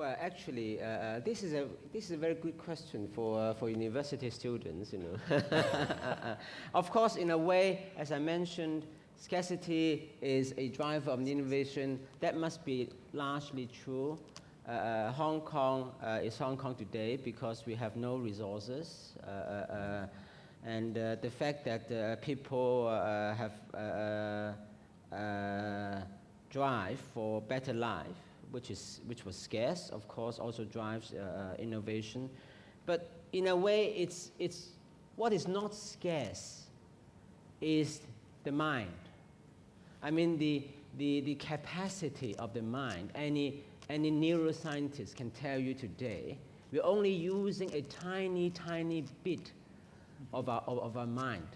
Well, actually, this is a very good question for university students. You know, of course, in a way, as I mentioned, scarcity is a driver of innovation. That must be largely true. Hong Kong is Hong Kong today because we have no resources, and the fact that people have drive for better life, which was scarce, of course, also drives innovation. But in a way, it's what is not scarce is the mind. I mean, the capacity of the mind. Any neuroscientist can tell you today, we're only using a tiny bit of our mind.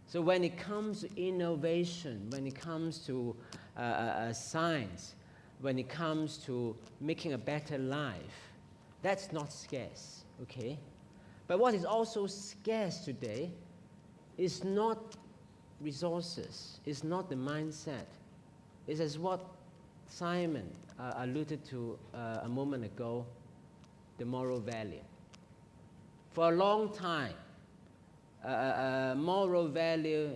So when it comes to innovation, when it comes to science, when it comes to making a better life, that's not scarce, okay? But what is also scarce today is not resources, it's not the mindset. It's as what Simon alluded to a moment ago, the moral value. For a long time, moral value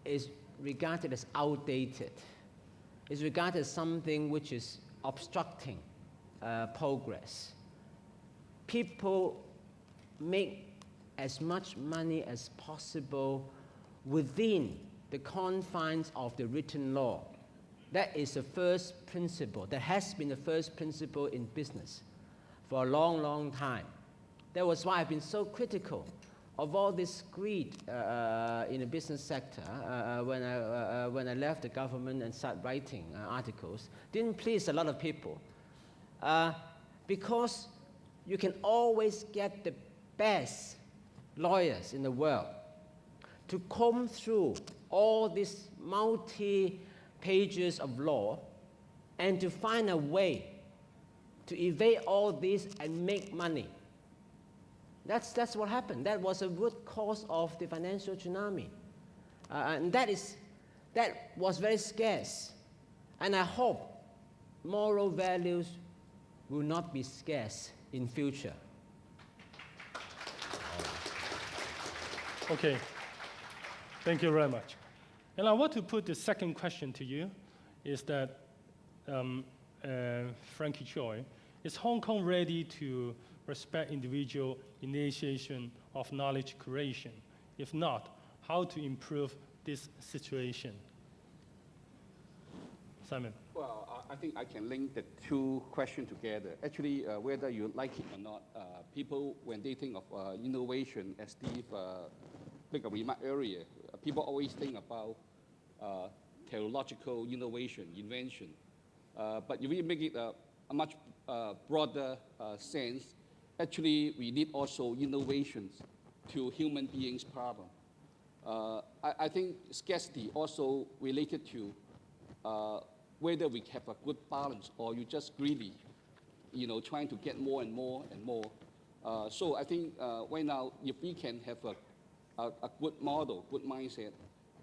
is regarded as outdated. It's regarded as something which is obstructing progress. People make as much money as possible within the confines of the written law. That is the first principle. That has been the first principle in business for a long time. That was why I've been so critical of all this greed in the business sector when I left the government and started writing articles. Didn't please a lot of people because you can always get the best lawyers in the world to comb through all these multi-pages of law and to find a way to evade all this and make money. That's what happened. That was a root cause of the financial tsunami. And that was very scarce. And I hope moral values will not be scarce in future. Okay, thank you very much. And I want to put the second question to you, is that, Frankie Choi, is Hong Kong ready to respect individual initiation of knowledge creation? If not, how to improve this situation? Simon. Well, I think I can link the two questions together. Actually, whether you like it or not, people, when they think of innovation, as Steve made a remark earlier, people always think about technological innovation, invention. But if we make it a much broader sense, actually, we need also innovations to human beings' problem. I think scarcity also related to whether we have a good balance or you just greedy, trying to get more and more and more. So I think right now, if we can have a good model, good mindset,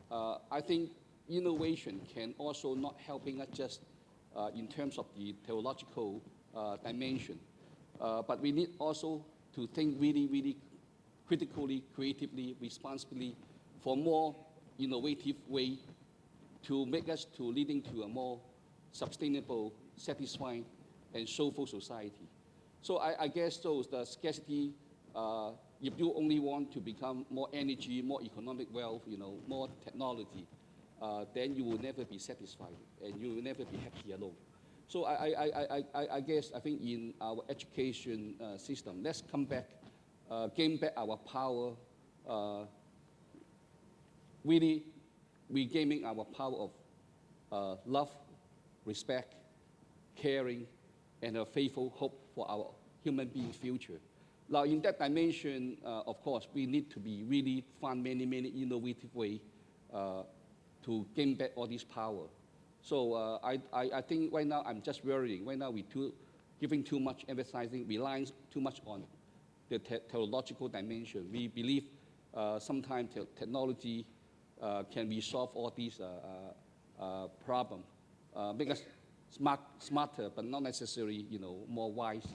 I think innovation can also not helping us just in terms of the theological dimension. But we need also to think really critically, creatively, responsibly for more innovative way to make us to leading to a more sustainable, satisfying, and soulful society. So I guess those the scarcity, if you only want to become more energy, more economic wealth, more technology, then you will never be satisfied and you will never be happy alone. So I guess I think in our education system, let's come back, gain back our power, really regaining our power of love, respect, caring, and a faithful hope for our human being future. Now, in that dimension, of course, we need to be really find many innovative ways to gain back all this power. So I think right now I'm just worrying. Right now we're giving too much emphasizing, relying too much on the technological dimension. We believe sometimes technology can resolve all these problems. Because smarter, but not necessarily, more wise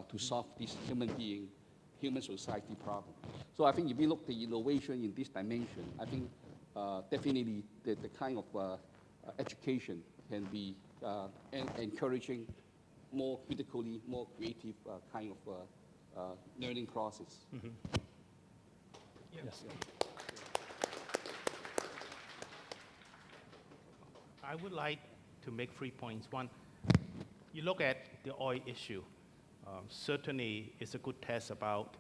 to solve this human society problem. So I think if we look at the innovation in this dimension, I think definitely the kind of education can be encouraging more critically, more creative kind of learning process. Mm-hmm. Yes. I would like to make 3 points. One, you look at the oil issue. Certainly, it's a good test about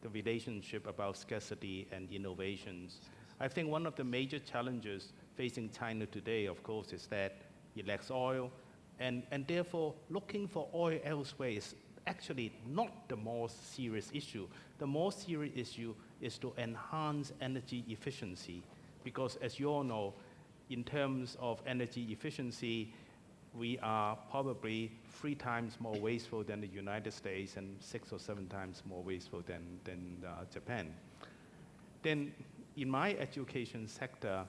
the relationship about scarcity and innovations. I think one of the major challenges facing China today, of course, is that it lacks oil, and therefore looking for oil elsewhere is actually not the most serious issue. The more serious issue is to enhance energy efficiency, because as you all know, in terms of energy efficiency, we are probably 3 times more wasteful than the United States and 6 or 7 times more wasteful than Japan. Then in my education sector,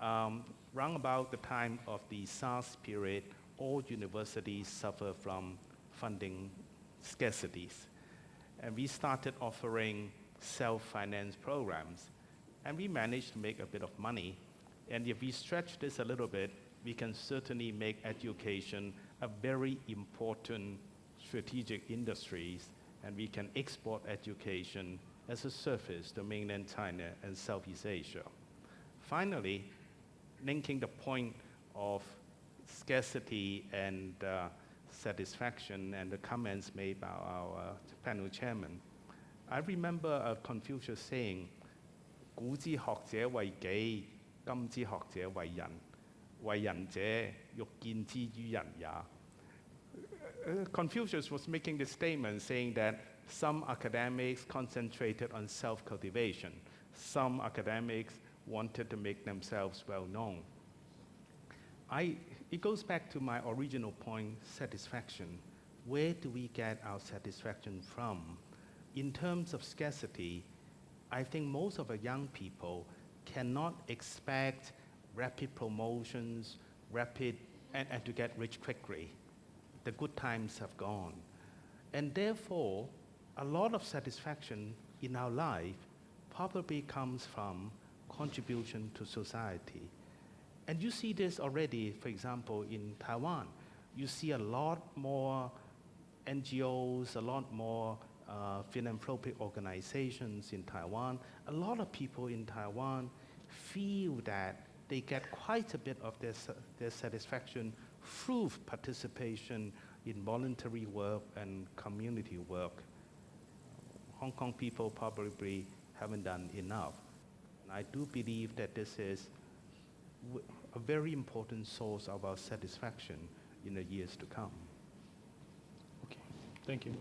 round about the time of the SARS period, all universities suffer from funding scarcities. And we started offering self-finance programs, and we managed to make a bit of money. And if we stretch this a little bit, we can certainly make education a very important strategic industry, and we can export education as a service to mainland China and Southeast Asia. Finally, linking the point of scarcity and satisfaction and the comments made by our panel chairman, I remember Confucius saying, 古之學者為己，今之學者為人，為人者欲見之於人也。Confucius was making this statement saying that some academics concentrated on self-cultivation. Some academics wanted to make themselves well-known. It goes back to my original point, satisfaction. Where do we get our satisfaction from? In terms of scarcity, I think most of the young people cannot expect rapid promotions, and to get rich quickly. The good times have gone. And therefore, a lot of satisfaction in our life probably comes from contribution to society. And you see this already, for example, in Taiwan. You see a lot more NGOs, a lot more philanthropic organizations in Taiwan. A lot of people in Taiwan feel that they get quite a bit of their satisfaction through participation in voluntary work and community work. Hong Kong people probably haven't done enough. And I do believe that this is a very important source of our satisfaction in the years to come. Okay, thank you.